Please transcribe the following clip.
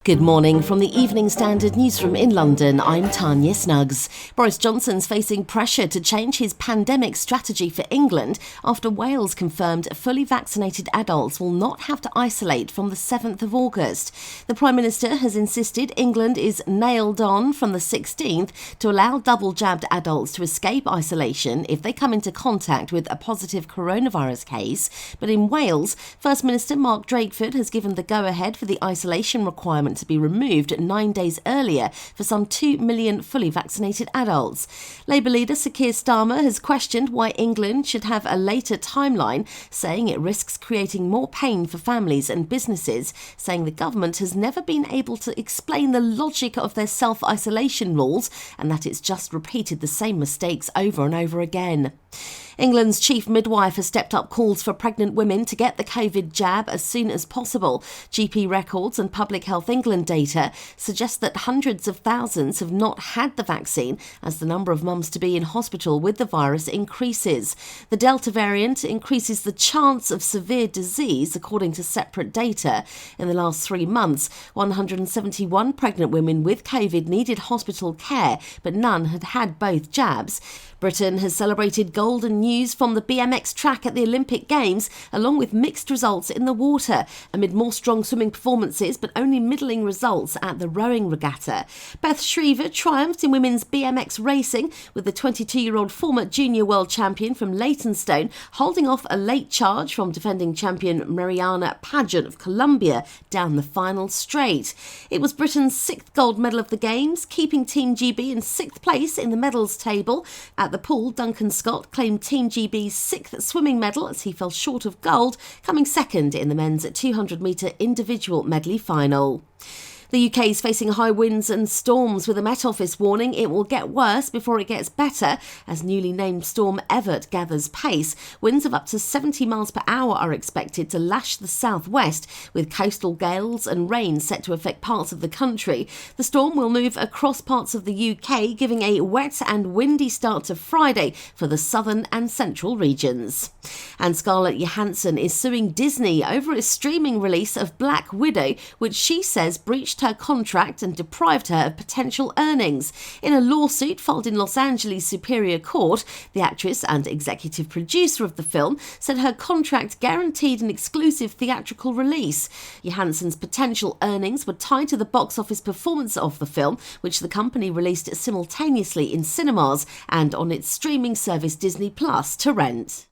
Good morning from the Evening Standard newsroom in London. I'm Tanya Snuggs. Boris Johnson's facing pressure to change his pandemic strategy for England after Wales confirmed fully vaccinated adults will not have to isolate from the 7th of August. The Prime Minister has insisted England is nailed on from the 16th to allow double-jabbed adults to escape isolation if they come into contact with a positive coronavirus case. But in Wales, First Minister Mark Drakeford has given the go-ahead for the isolation requirement to be removed 9 days earlier for some 2 million fully vaccinated adults. Labour leader Sir Keir Starmer has questioned why England should have a later timeline, saying it risks creating more pain for families and businesses, saying the government has never been able to explain the logic of their self-isolation rules and that it's just repeated the same mistakes over and over again. England's chief midwife has stepped up calls for pregnant women to get the COVID jab as soon as possible. GP records and Public Health England data suggest that hundreds of thousands have not had the vaccine as the number of mums to be in hospital with the virus increases. The Delta variant increases the chance of severe disease, according to separate data. In the last 3 months, 171 pregnant women with COVID needed hospital care, but none had had both jabs. Britain has celebrated golden news from the BMX track at the Olympic Games, along with mixed results in the water, amid more strong swimming performances but only middling results at the rowing regatta. Beth Shriver triumphed in women's BMX racing, with the 22-year-old former junior world champion from Leytonstone holding off a late charge from defending champion Mariana Pageant of Colombia down the final straight. It was Britain's 6th gold medal of the Games, keeping Team GB in 6th place in the medals table. At the pool, Duncan Scott claimed Team GB's 6th swimming medal as he fell short of gold, coming second in the men's 200-metre individual medley final. The UK is facing high winds and storms, with a Met Office warning it will get worse before it gets better as newly named storm Evert gathers pace. Winds of up to 70 miles per hour are expected to lash the southwest, with coastal gales and rain set to affect parts of the country. The storm will move across parts of the UK, giving a wet and windy start to Friday for the southern and central regions. And Scarlett Johansson is suing Disney over its streaming release of Black Widow, which she says breached her contract and deprived her of potential earnings. In a lawsuit filed in Los Angeles Superior Court, the actress and executive producer of the film said her contract guaranteed an exclusive theatrical release. Johansson's potential earnings were tied to the box office performance of the film, which the company released simultaneously in cinemas and on its streaming service Disney Plus to rent.